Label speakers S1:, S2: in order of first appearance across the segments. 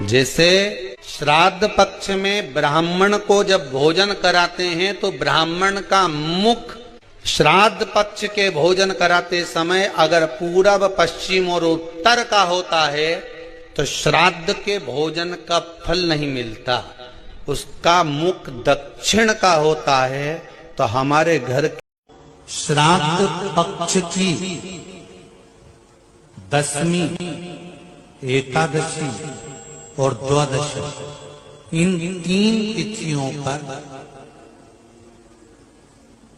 S1: जैसे श्राद्ध पक्ष में ब्राह्मण को जब भोजन कराते हैं तो ब्राह्मण का मुख श्राद्ध पक्ष के भोजन कराते समय अगर पूरब पश्चिम और उत्तर का होता है तो श्राद्ध के भोजन का फल नहीं मिलता। उसका मुख दक्षिण का होता है तो हमारे घर श्राद्ध पक्ष की दशमी, एकादशी और द्वादशी, इन 3 तिथियों पर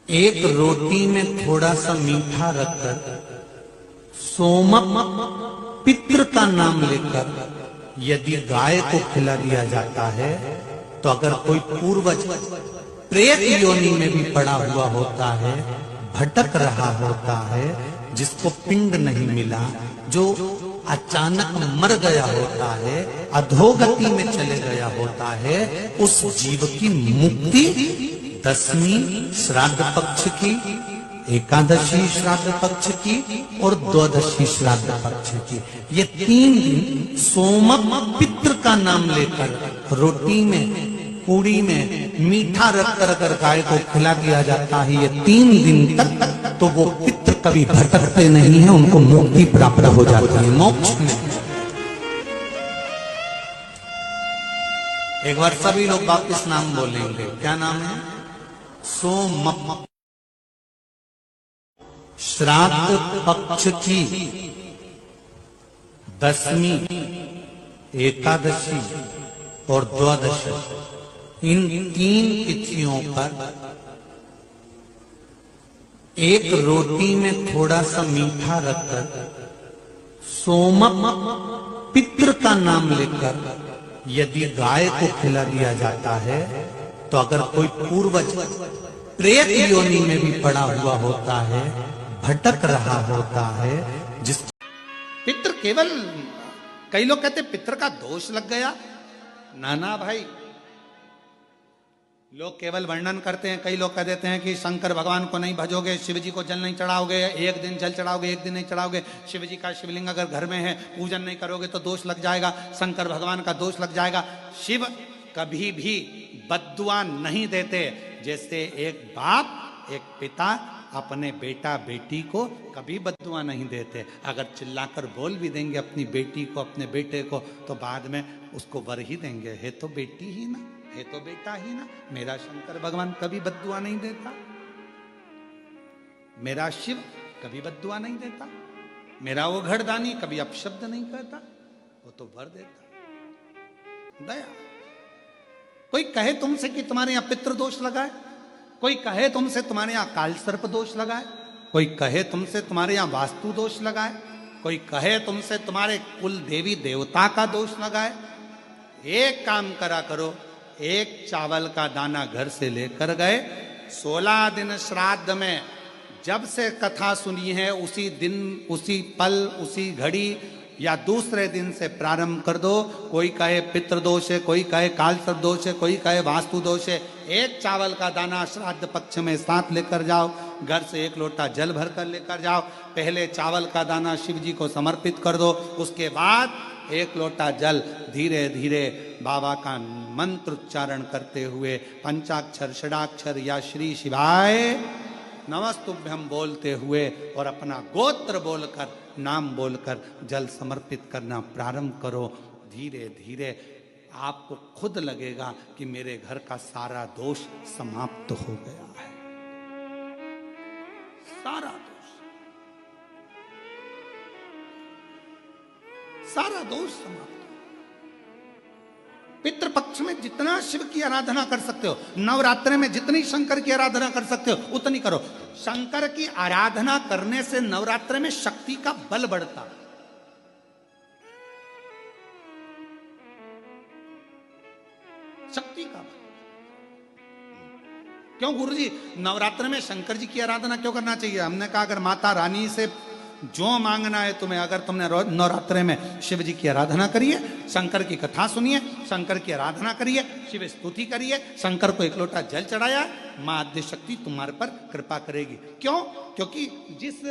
S1: एक रोटी में थोड़ा सा मीठा रखकर सोमक पितृ का नाम लेकर यदि गाय को खिला दिया जाता है तो अगर कोई पूर्वज प्रेत योनि में भी पड़ा हुआ होता है, भटक रहा होता है, जिसको पिंड नहीं मिला, जो अचानक मर गया होता है, अधोगति में चले गया होता है, उस जीव की मुक्ति दशमी श्राद्ध पक्ष की, एकादशी श्राद्ध पक्ष की और द्वादशी श्राद्ध पक्ष की, ये 3 दिन सोमक पितृ का नाम लेकर रोटी में, पूड़ी में मीठा रखकर अगर गाय को खिला दिया जाता है ये 3 दिन तक, तो वो पितृ कभी भटकते नहीं है, उनको मुक्ति प्राप्त हो जाती है मोक्ष में। एक बार सभी लोग वापिस नाम बोलेंगे, क्या नाम है? सोमक श्राद्ध पक्ष की दशमी, एकादशी और द्वादशी, इन 3 तिथियों पर एक रोटी में थोड़ा सा मीठा रखकर सोमक पितृ का नाम लेकर यदि गाय को खिला दिया जाता है तो अगर कोई पूर्वज प्रेत योनि में भी पड़ा हुआ होता है, भटक रहा होता है, जिस पितृ केवल, कई लोग कहते पितृ का दोष लग गया, नाना भाई, लोग केवल वर्णन करते हैं। कई लोग कह देते हैं कि शंकर भगवान को नहीं भजोगे, शिव जी को जल नहीं चढ़ाओगे, एक दिन जल चढ़ाओगे, एक दिन नहीं चढ़ाओगे, शिव जी का शिवलिंग अगर घर में है पूजन नहीं करोगे तो दोष लग जाएगा, शंकर भगवान का दोष लग जाएगा। शिव कभी भी बद्दुआ नहीं देते। जैसे एक बाप, एक पिता अपने बेटा बेटी को कभी बद्दुआ नहीं देते। अगर चिल्लाकर बोल भी देंगे अपनी बेटी को, अपने बेटे को, तो बाद में उसको वर ही देंगे, है तो बेटी ही ना, है तो बेटा ही ना। मेरा शंकर भगवान कभी बद्दुआ नहीं देता, मेरा शिव कभी बद्दुआ नहीं देता, मेरा वो घड़दानी कभी अपशब्द नहीं कहता, वो तो वर देता। दया। कोई कहे तुमसे कि तुम्हारे यहां पितृ दोष लगा है, कोई कहे तुमसे तुम्हारे यहां काल सर्प दोष लगा है, कोई कहे तुमसे तुम्हारे यहां वास्तु दोष लगा है, कोई कहे तुमसे तुम्हारे कुल देवी देवता का दोष लगा है, एक काम करा करो, एक चावल का दाना घर से लेकर गए, 16 दिन श्राद्ध में जब से कथा सुनी है उसी दिन, उसी पल, उसी घड़ी या दूसरे दिन से प्रारंभ कर दो। कोई कहे पितृदोष है, कोई कहे काल सर्प दोष है, कोई कहे वास्तु दोष है, एक चावल का दाना श्राद्ध पक्ष में साथ लेकर जाओ, घर से 1 लोटा जल भर कर लेकर जाओ। पहले चावल का दाना शिव जी को समर्पित कर दो, उसके बाद 1 लोटा जल धीरे धीरे बाबा का मंत्र उच्चारण करते हुए पंचाक्षर, षडाक्षर या श्री शिवाय नमस्तुभ्यम बोलते हुए और अपना गोत्र बोलकर, नाम बोलकर जल समर्पित करना प्रारंभ करो। धीरे धीरे आपको खुद लगेगा कि मेरे घर का सारा दोष समाप्त हो गया है, सारा दोष, सारा दोष समाप्त। पितृपक्ष में जितना शिव की आराधना कर सकते हो, नवरात्रि में जितनी शंकर की आराधना कर सकते हो उतनी करो। शंकर की आराधना करने से नवरात्रि में शक्ति का बल बढ़ता। शक्ति का बल क्यों गुरुजी नवरात्रि में शंकर जी की आराधना क्यों करना चाहिए? हमने कहा अगर माता रानी से जो मांगना है तुम्हें, अगर तुमने नवरात्रि में शिव जी की आराधना करिए, शंकर की कथा सुनिए, शंकर की आराधना करिए, शिव स्तुति करिए, शंकर को 1 लोटा जल चढ़ाया, मां आद्य शक्ति तुम्हारे पर कृपा करेगी। क्यों? क्योंकि जिस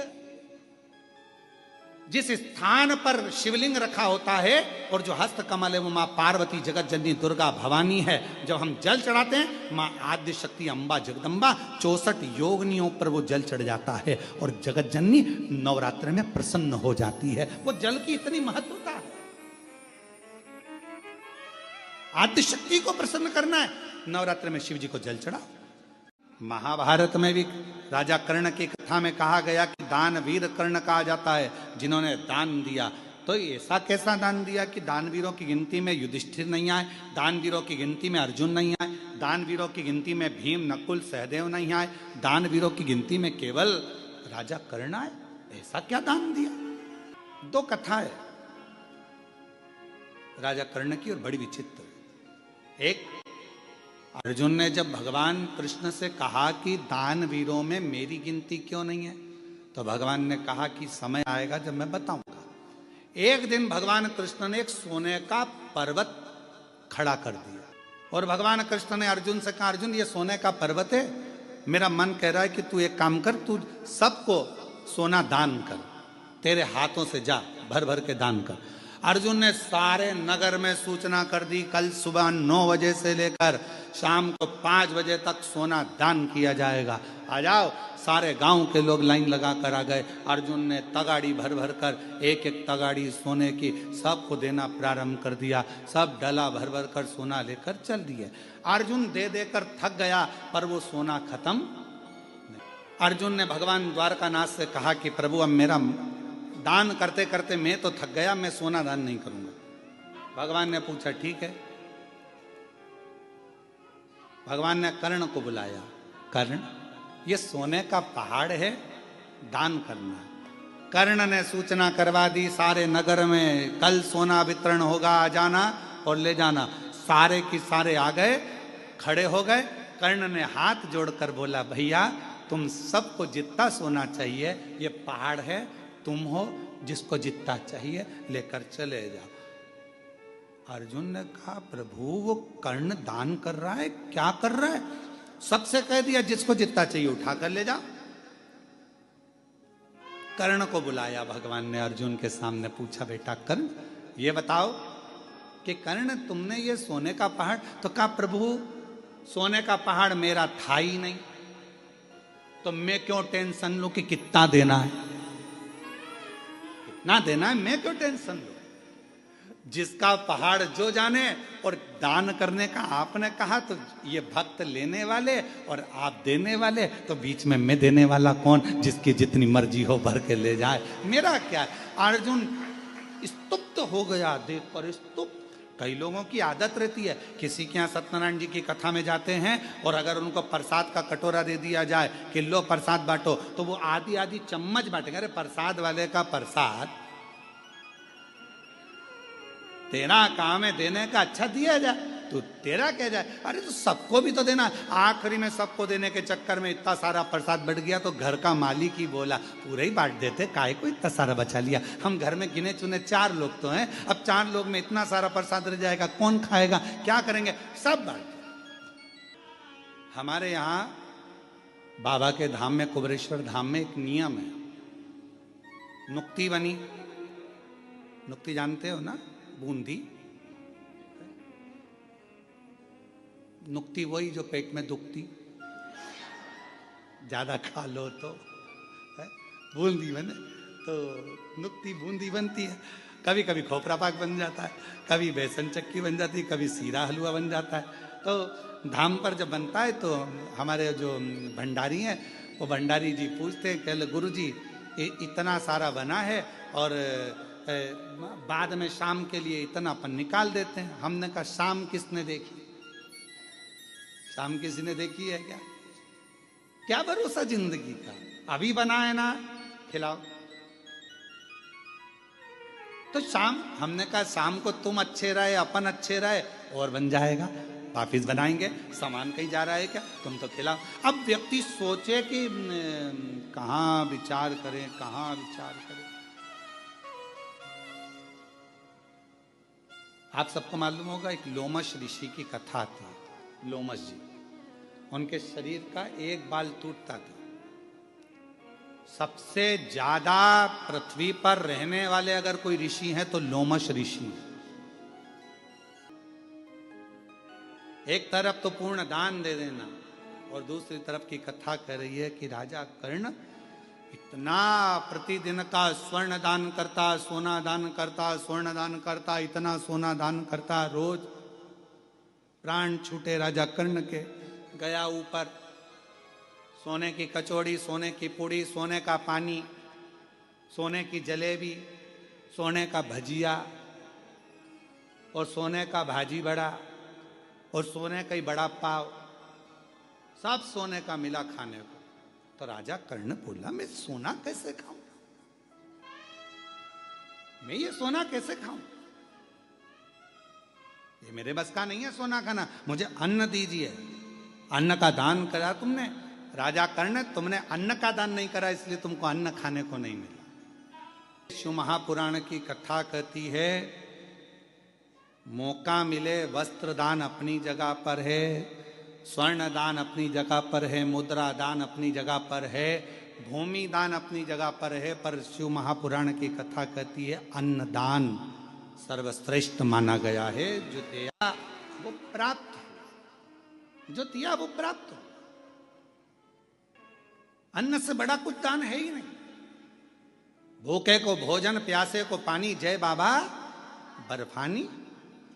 S1: जिस स्थान पर शिवलिंग रखा होता है और जो हस्त कमल है वो माँ पार्वती जगत जननी दुर्गा भवानी है। जब हम जल चढ़ाते हैं माँ आद्य शक्ति अम्बा जगदम्बा 64 योगिनियों पर वो जल चढ़ जाता है और जगत जननी नवरात्र में प्रसन्न हो जाती है। वो जल की इतनी महत्वता है। आद्य शक्ति को प्रसन्न करना है, नवरात्र में शिव जी को जल चढ़ाओ। महाभारत में भी राजा कर्ण की कथा में कहा गया कि दानवीर कर्ण कहा जाता है जिन्होंने दान दिया। तो ऐसा कैसा दान दिया कि दानवीरों की गिनती में युधिष्ठिर नहीं आए, दानवीरों की गिनती में अर्जुन नहीं आए, दानवीरों की गिनती में भीम नकुल सहदेव नहीं आए, दानवीरों की गिनती में केवल राजा कर्ण आए। ऐसा क्या दान दिया? दो कथा है राजा कर्ण की और बड़ी विचित्र। एक, अर्जुन ने जब भगवान कृष्ण से कहा कि दानवीरों में मेरी गिनती क्यों नहीं है, तो भगवान ने कहा कि समय आएगा जब मैं बताऊंगा। एक दिन भगवान कृष्ण ने एक सोने का पर्वत खड़ा कर दिया और भगवान कृष्ण ने अर्जुन से कहा, अर्जुन ये सोने का पर्वत है, मेरा मन कह रहा है कि तू एक काम कर, तू सबको सोना दान कर, तेरे हाथों से जा भर भर के दान कर। अर्जुन ने सारे नगर में सूचना कर दी, कल सुबह 9 बजे से लेकर शाम को 5 बजे तक सोना दान किया जाएगा, आ जाओ। सारे गांव के लोग लाइन लगा कर आ गए। अर्जुन ने तगाड़ी भर भर कर एक एक तगाड़ी सोने की सबको देना प्रारंभ कर दिया। सब डला भर भर कर सोना लेकर चल दिए। अर्जुन दे देकर थक गया पर वो सोना खत्म नहीं। अर्जुन ने भगवान द्वारकानाथ से कहा कि प्रभु अब मेरा दान करते करते मैं तो थक गया, मैं सोना दान नहीं करूंगा। भगवान ने पूछा ठीक है। भगवान ने कर्ण को बुलाया, कर्ण ये सोने का पहाड़ है, दान करना है। कर्ण ने सूचना करवा दी सारे नगर में, कल सोना वितरण होगा, आ जाना और ले जाना। सारे की सारे आ गए, खड़े हो गए। कर्ण ने हाथ जोड़कर बोला, भैया तुम सबको जितना सोना चाहिए, ये पहाड़ है, तुम हो, जिसको जितना चाहिए लेकर चले जाओ। अर्जुन ने कहा, प्रभु वो कर्ण दान कर रहा है, क्या कर रहा है? सबसे कह दिया जिसको जितना चाहिए उठा कर ले जाओ। कर्ण को बुलाया भगवान ने, अर्जुन के सामने पूछा, बेटा कर्ण ये बताओ कि कर्ण तुमने ये सोने का पहाड़, तो कहा प्रभु सोने का पहाड़ मेरा था ही नहीं, तो मैं क्यों टेंशन लूं कि कितना देना है, कितना देना है, मैं क्यों टेंशन लूं? जिसका पहाड़ जो जाने। और दान करने का आपने कहा तो ये भक्त लेने वाले और आप देने वाले, तो बीच में मैं देने वाला कौन? जिसकी जितनी मर्जी हो भर के ले जाए, मेरा क्या है? अर्जुन स्तुप्त हो गया देखकर, स्तुप्त। कई लोगों की आदत रहती है, किसी के यहाँ सत्यनारायण जी की कथा में जाते हैं और अगर उनको प्रसाद का कटोरा दे दिया जाए कि लो प्रसाद बांटो, तो वो आधी आधी चम्मच बांटेंगे। अरे प्रसाद वाले का प्रसाद तेरा काम है देने का, अच्छा दिया जाए, तो तेरा क्या जाए? अरे तो सबको भी तो देना। आखिरी में सबको देने के चक्कर में इतना सारा प्रसाद बढ़ गया तो घर का मालिक ही बोला, पूरा ही बांट देते, काहे को इतना सारा बचा लिया? हम घर में गिने चुने 4 लोग तो हैं, अब 4 लोग में इतना सारा प्रसाद रह जाएगा, कौन खाएगा, क्या करेंगे? सब बांट। हमारे यहाँ बाबा के धाम में, कुबरेश्वर धाम में एक नियम है, नुक्ति बनी, नुक्ति जानते हो ना, बूंदी। नुक्ति वही जो पेट में दुखती, ज्यादा खा लो तो बूंदी बने, तो नुक्ति बूंदी बनती है। कभी कभी खोपरा पाक बन जाता है, कभी बेसन चक्की बन जाती है, कभी सीरा हलवा बन जाता है। तो धाम पर जब बनता है तो हमारे जो भंडारी हैं, वो भंडारी जी पूछते हैं, कह गुरु जी इतना सारा बना है और बाद में शाम के लिए इतना अपन निकाल देते हैं। हमने कहा शाम किसने देखी? शाम किसी ने देखी है क्या? क्या भरोसा जिंदगी का? अभी बना है ना, खिलाओ। तो शाम, हमने कहा शाम को तुम अच्छे रहे, अपन अच्छे रहे और बन जाएगा, वापिस बनाएंगे। सामान कहीं जा रहा है क्या? तुम तो खिलाओ। अब व्यक्ति सोचे कि कहाँ विचार करें, कहाँ विचार करें। आप सबको मालूम होगा एक लोमश ऋषि की कथा थी। लोमश जी, उनके शरीर का एक बाल टूटता था, सबसे ज्यादा पृथ्वी पर रहने वाले अगर कोई ऋषि हैं तो लोमश ऋषि। एक तरफ तो पूर्ण दान दे देना और दूसरी तरफ की कथा कह रही है कि राजा कर्ण इतना प्रतिदिन का स्वर्ण दान करता, सोना दान करता, स्वर्ण दान करता, इतना सोना दान करता, रोज प्राण छूटे राजा कर्ण के। गया ऊपर, सोने की कचौड़ी, सोने की पूड़ी, सोने का पानी, सोने की जलेबी, सोने का भजिया और सोने का भाजी बड़ा और सोने का ही बड़ा पाव, सब सोने का मिला खाने को। तो राजा कर्ण बोला, मैं सोना कैसे खाऊं, मैं ये सोना कैसे खाऊं, ये मेरे बस का नहीं है सोना खाना, मुझे अन्न दीजिए। अन्न का दान करा तुमने राजा कर्ण, तुमने अन्न का दान नहीं करा इसलिए तुमको अन्न खाने को नहीं मिला। शिव महापुराण की कथा कहती है, मौका मिले वस्त्र दान अपनी जगह पर है, स्वर्ण दान अपनी जगह पर है, मुद्रा दान अपनी जगह पर है, भूमि दान अपनी जगह पर है, पर शिव महापुराण की कथा कहती है अन्न दान सर्वश्रेष्ठ माना गया है। जो दिया वो प्राप्त, जो दिया वो प्राप्त। अन्न से बड़ा कुछ दान है ही नहीं। भूखे को भोजन, प्यासे को पानी, जय बाबा बर्फानी।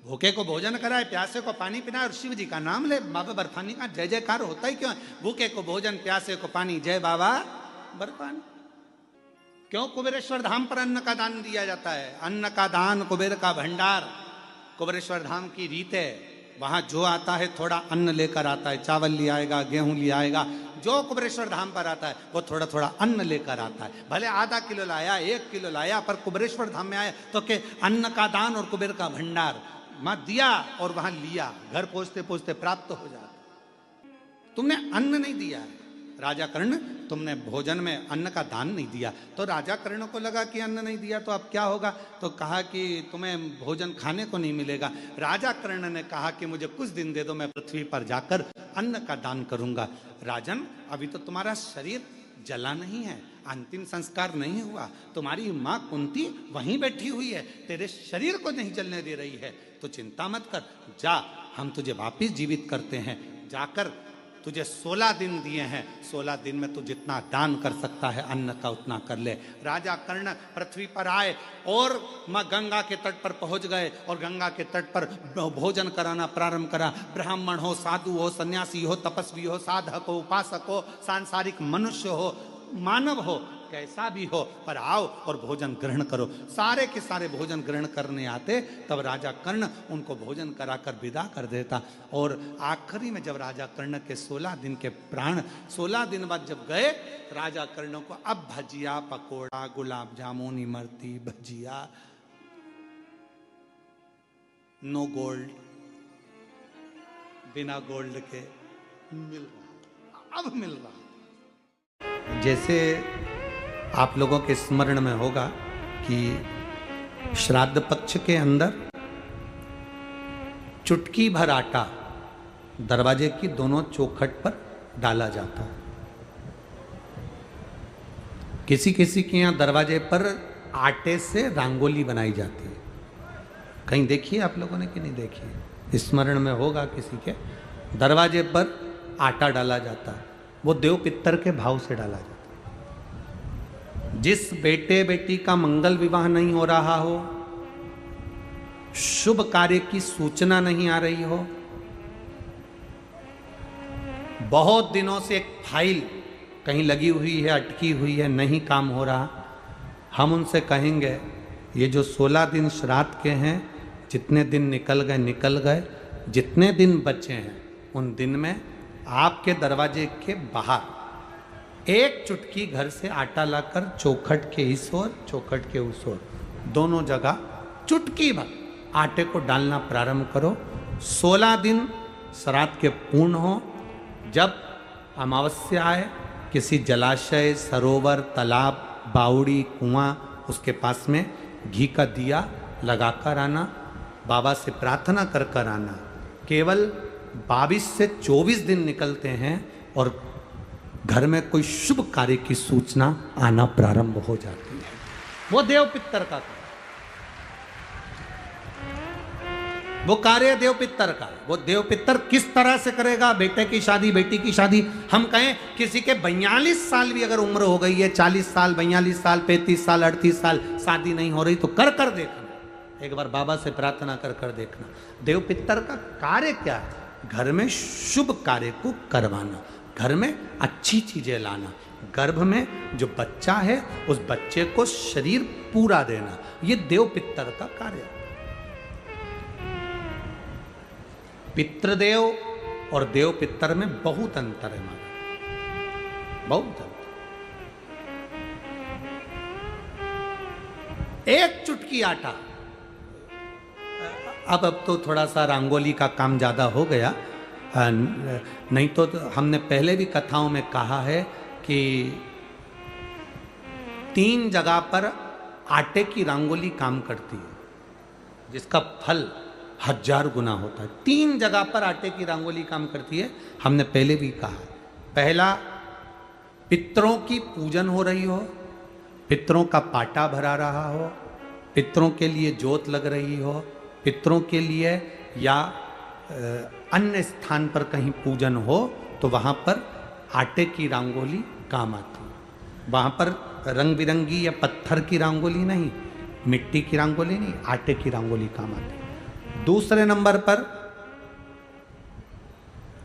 S1: भूखे को भोजन कराए, प्यासे को पानी पिलाए और शिव जी का नाम ले, बाबा बर्फानी का जय जयकार होता ही क्यों है। भूखे को भोजन, प्यासे को पानी, जय बाबा बर्फानी। क्यों कुबेरेश्वर धाम पर अन्न का दान दिया जाता है। अन्न का दान कुबेर का भंडार, कुबेरेश्वर धाम की रीत है। वहां जो आता है थोड़ा अन्न लेकर आता है, चावल ले आएगा, गेहूं ले आएगा। जो कुबेरेश्वर धाम पर आता है वो थोड़ा थोड़ा अन्न लेकर आता है। भले आधा किलो लाया, 1 किलो लाया, पर कुबेरेश्वर धाम में आया तो के अन्न का दान और कुबेर का भंडार मां दिया और वहां लिया, घर पहुंचते पहुंचते प्राप्त हो जाता। तुमने अन्न नहीं दिया है राजा कर्ण, तुमने भोजन में अन्न का दान नहीं दिया। तो राजा कर्ण को लगा कि अन्न नहीं दिया तो अब क्या होगा, तो कहा कि तुम्हें भोजन खाने को नहीं मिलेगा। राजा कर्ण ने कहा कि मुझे कुछ दिन दे दो, मैं पृथ्वी पर जाकर अन्न का दान करूंगा। राजन, अभी तो तुम्हारा शरीर जला नहीं है, अंतिम संस्कार नहीं हुआ, तुम्हारी माँ कुंती वहीं बैठी हुई है, तेरे शरीर को नहीं जलने दे रही है, तो चिंता मत कर, जा हम तुझे वापिस जीवित करते हैं। जाकर तुझे 16 दिन दिए हैं, 16 दिन में तू जितना दान कर सकता है अन्न का उतना कर ले। राजा कर्ण पृथ्वी पर आए और माँ गंगा के तट पर पहुंच गए और गंगा के तट पर भोजन कराना प्रारंभ करा। ब्राह्मण हो, साधु हो, सन्यासी हो, तपस्वी हो, साधक हो, उपासक हो, सांसारिक मनुष्य हो, मानव हो, कैसा भी हो, पर आओ और भोजन ग्रहण करो। सारे के सारे भोजन ग्रहण करने आते, तब राजा कर्ण उनको भोजन कराकर विदा कर देता। और आखिरी में जब राजा कर्ण के 16 दिन के प्राण 16 दिन बाद जब गए, राजा कर्ण को अब भजिया, पकोड़ा, गुलाब जामुन, इमरती, भजिया, नो गोल्ड, बिना गोल्ड के मिल रहा, अब मिल रहा। जैसे आप लोगों के स्मरण में होगा कि श्राद्ध पक्ष के अंदर चुटकी भर आटा दरवाजे की दोनों चौखट पर डाला जाता है। किसी किसी के यहाँ दरवाजे पर आटे से रंगोली बनाई जाती है। कहीं देखिए आप लोगों ने कि नहीं देखी, स्मरण में होगा किसी के, दरवाजे पर आटा डाला जाता है। वो देव पितर के भाव से डाला जाता है। जिस बेटे बेटी का मंगल विवाह नहीं हो रहा हो, शुभ कार्य की सूचना नहीं आ रही हो, बहुत दिनों से एक फाइल कहीं लगी हुई है, अटकी हुई है, नहीं काम हो रहा, हम उनसे कहेंगे ये जो 16 दिन श्राद्ध के हैं, जितने दिन निकल गए, जितने दिन बचे हैं उन दिन में आपके दरवाजे के बाहर एक चुटकी घर से आटा लाकर चौखट के इस ओर, चौखट के उस ओर, दोनों जगह चुटकी भर आटे को डालना प्रारंभ करो। 16 दिन श्राद्ध के पूर्ण हो। जब अमावस्या आए, किसी जलाशय, सरोवर, तालाब, बावड़ी, कुआं, उसके पास में घी का दिया लगाकर आना, बाबा से प्रार्थना कर कर आना। केवल 22 से 24 दिन निकलते हैं और घर में कोई शुभ कार्य की सूचना आना प्रारंभ हो जाती है। वो देव पितर का कार्य, वो कार्य देव पितर का। वो देव पितर किस तरह से करेगा? बेटे की शादी, बेटी की शादी, हम कहें किसी के 42 साल भी अगर उम्र हो गई है, 40 साल, 42 साल, 35 साल, 38 साल, शादी नहीं हो रही, तो कर कर देखना, एक बार बाबा से प्रार्थना कर कर देखना। देव पितर का कार्य क्या है? घर में शुभ कार्य को करवाना, घर में अच्छी चीजें लाना, गर्भ में जो बच्चा है उस बच्चे को शरीर पूरा देना, ये देव पितर का कार्य है। पितृदेव और देव पितर में बहुत अंतर है हमारा, बहुत अंतर। एक चुटकी आटा, अब तो थोड़ा सा रंगोली का काम ज़्यादा हो गया, नहीं तो हमने पहले भी कथाओं में कहा है कि 3 जगह पर आटे की रंगोली काम करती है, जिसका फल 1000 गुना होता है। 3 जगह पर आटे की रंगोली काम करती है, हमने पहले भी कहा। पहला, पितरों की पूजन हो रही हो, पितरों का पाटा भरा रहा हो, पितरों के लिए जोत लग रही हो, पितरों के लिए या अन्य स्थान पर कहीं पूजन हो, तो वहाँ पर आटे की रंगोली काम आती है। वहाँ पर रंग बिरंगी या पत्थर की रंगोली नहीं, मिट्टी की रंगोली नहीं, आटे की रंगोली काम आती है। दूसरे नंबर पर,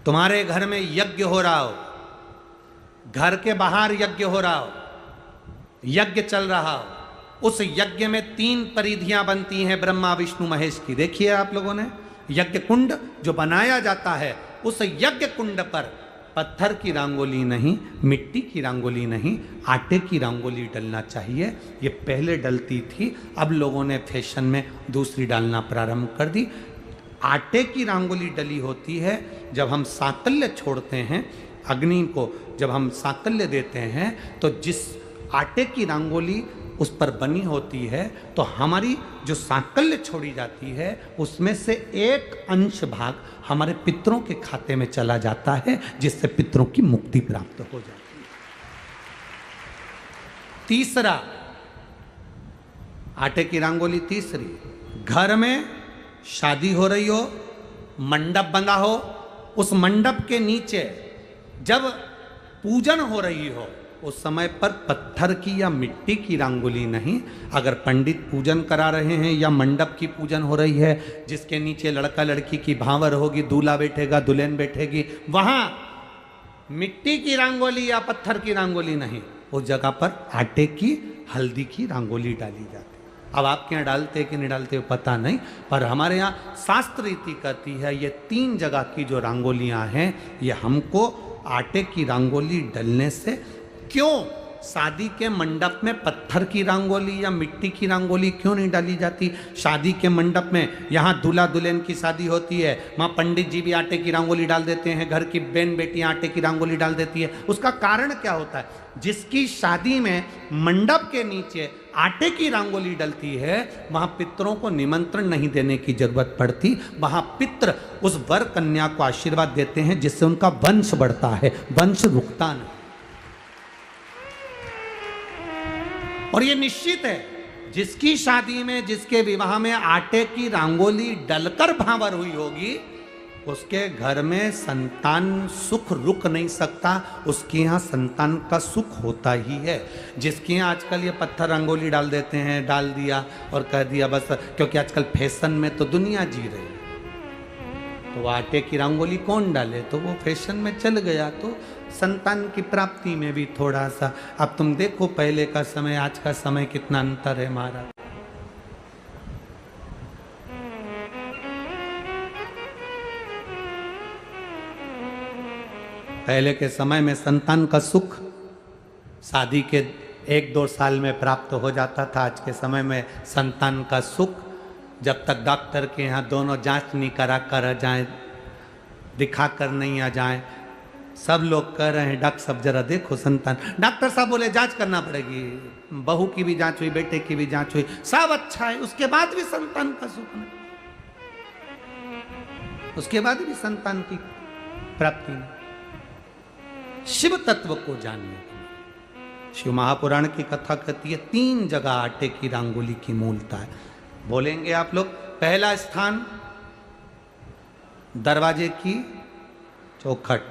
S1: तुम्हारे घर में यज्ञ हो रहा हो, घर के बाहर यज्ञ हो रहा हो, यज्ञ चल रहा हो, उस यज्ञ में 3 परिधियां बनती हैं ब्रह्मा विष्णु महेश की। देखिए आप लोगों ने, यज्ञ कुंड जो बनाया जाता है, उस यज्ञ कुंड पर पत्थर की रंगोली नहीं, मिट्टी की रंगोली नहीं, आटे की रंगोली डलना चाहिए। ये पहले डलती थी, अब लोगों ने फैशन में दूसरी डालना प्रारंभ कर दी। आटे की रंगोली डली होती है जब हम साकल्य छोड़ते हैं, अग्नि को जब हम साकल्य देते हैं, तो जिस आटे की रंगोली उस पर बनी होती है, तो हमारी जो साकल्य छोड़ी जाती है उसमें से एक अंश भाग हमारे पितरों के खाते में चला जाता है, जिससे पितरों की मुक्ति प्राप्त हो जाती है। तीसरा, आटे की रंगोली तीसरी, घर में शादी हो रही हो, मंडप बंधा हो, उस मंडप के नीचे जब पूजन हो रही हो, उस समय पर पत्थर की या मिट्टी की रंगोली नहीं। अगर पंडित पूजन करा रहे हैं या मंडप की पूजन हो रही है, जिसके नीचे लड़का लड़की की भांवर होगी, दूल्हा बैठेगा, दुल्हन बैठेगी, वहां मिट्टी की रंगोली या पत्थर की रंगोली नहीं, उस जगह पर आटे की, हल्दी की रंगोली डाली जाती है। अब आपके यहाँ डालते कि नहीं डालते पता नहीं, पर हमारे यहाँ शास्त्र रीति कहती है ये 3 जगह की जो रंगोलियाँ हैं, ये हमको आटे की रंगोली डलने से, क्यों शादी के मंडप में पत्थर की रंगोली या मिट्टी की रंगोली क्यों नहीं डाली जाती? शादी के मंडप में, यहाँ दूल्हा दुल्हन की शादी होती है, वहाँ पंडित जी भी आटे की रंगोली डाल देते हैं, घर की बहन बेटियाँ आटे की रंगोली डाल देती है। उसका कारण क्या होता है? जिसकी शादी में मंडप के नीचे आटे की रंगोली डलती है, वहाँ पितरों को निमंत्रण नहीं देने की जरूरत पड़ती, वहाँ पितर उस वर कन्या को आशीर्वाद देते हैं, जिससे उनका वंश बढ़ता है, वंश रुकता नहीं। और ये निश्चित है, जिसकी शादी में, जिसके विवाह में आटे की रंगोली डलकर भांवर हुई होगी, उसके घर में संतान सुख रुक नहीं सकता, उसके यहाँ संतान का सुख होता ही है। जिसके यहाँ आजकल ये पत्थर रंगोली डाल देते हैं, डाल दिया और कह दिया बस, क्योंकि आजकल फैशन में तो दुनिया जी रही है, तो वो आटे की रंगोली कौन डाले, तो वो फैशन में चल गया, तो संतान की प्राप्ति में भी थोड़ा सा, अब तुम देखो पहले का समय आज का समय कितना अंतर है महाराज। पहले के समय में संतान का सुख शादी के 1-2 साल में प्राप्त हो जाता था। आज के समय में संतान का सुख जब तक डॉक्टर के यहाँ दोनों जांच नहीं करा कर जाए, दिखा कर नहीं आ जाए, सब लोग कह रहे हैं डॉक्टर साहब जरा देखो संतान, डॉक्टर साहब बोले जांच करना पड़ेगी, बहू की भी जांच हुई, बेटे की भी जांच हुई, सब अच्छा है, उसके बाद भी संतान का सुख नहीं, उसके बाद भी संतान की प्राप्ति नहीं। शिव तत्व को जानिए। शिव महापुराण की कथा कहती है 3 जगह आटे की रंगोली की मूलता है। बोलेंगे आप लोग। पहला स्थान दरवाजे की चौखट,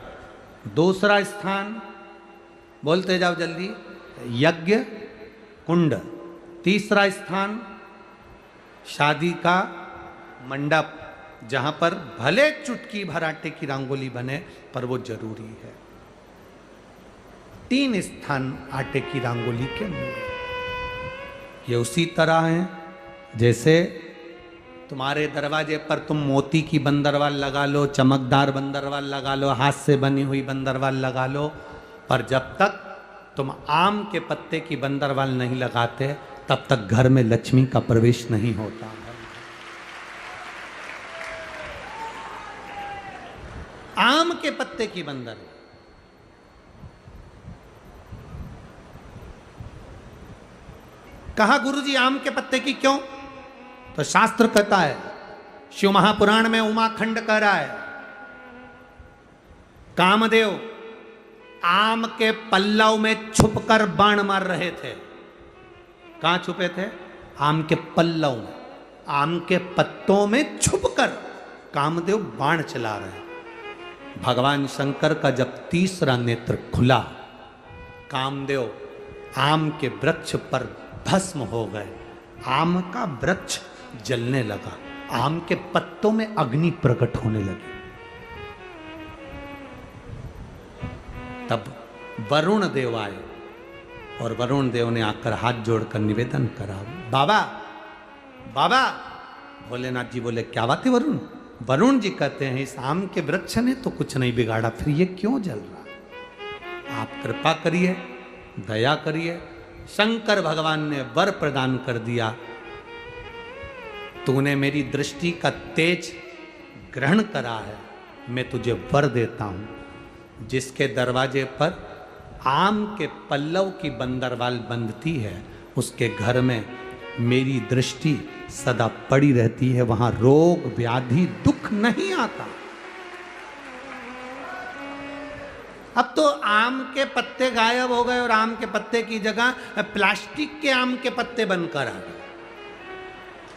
S1: दूसरा स्थान बोलते जाओ जल्दी यज्ञ कुंड, तीसरा स्थान शादी का मंडप, जहां पर भले चुटकी भर आटे की रंगोली बने पर वो जरूरी है। 3 स्थान आटे की रंगोली के मूल। ये उसी तरह है जैसे तुम्हारे दरवाजे पर तुम मोती की बंदरवाल लगा लो, चमकदार बंदरवाल लगा लो, हाथ से बनी हुई बंदरवाल लगा लो, पर जब तक तुम आम के पत्ते की बंदरवाल नहीं लगाते तब तक घर में लक्ष्मी का प्रवेश नहीं होता है। आम के पत्ते की बंदरवाल। कहा गुरुजी आम के पत्ते की क्यों? तो शास्त्र कहता है, शिव महापुराण में उमाखंड कह रहा है, कामदेव आम के पल्लव में छुपकर बाण मार रहे थे। कहां छुपे थे? आम के पल्लव में, आम के पत्तों में छुपकर कामदेव बाण चला रहे। भगवान शंकर का जब तीसरा नेत्र खुला, कामदेव आम के वृक्ष पर भस्म हो गए। आम का वृक्ष जलने लगा, आम के पत्तों में अग्नि प्रकट होने लगी। तब वरुण देव आए और वरुण देव ने आकर हाथ जोड़कर निवेदन करा, बाबा बाबा। भोलेनाथ जी बोले क्या बात है वरुण? वरुण जी कहते हैं इस आम के वृक्ष ने तो कुछ नहीं बिगाड़ा, फिर ये क्यों जल रहा? आप कृपा करिए, दया करिए। शंकर भगवान ने वर प्रदान कर दिया, तूने मेरी दृष्टि का तेज ग्रहण करा है, मैं तुझे वर देता हूं। जिसके दरवाजे पर आम के पल्लव की बंदरवाल बंधती है, उसके घर में मेरी दृष्टि सदा पड़ी रहती है, वहां रोग व्याधि दुख नहीं आता। अब तो आम के पत्ते गायब हो गए और आम के पत्ते की जगह प्लास्टिक के आम के पत्ते बनकर आ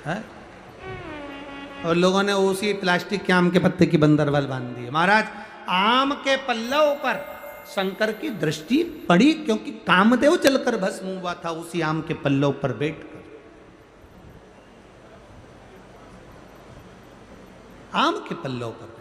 S1: गए, और लोगों ने उसी प्लास्टिक के आम के पत्ते की बंदरवाल बांध दी। महाराज आम के पल्लव पर शंकर की दृष्टि पड़ी क्योंकि कामदेव जलकर भस्म हुआ था उसी आम के पल्लव पर बैठकर। आम के पल्लव पर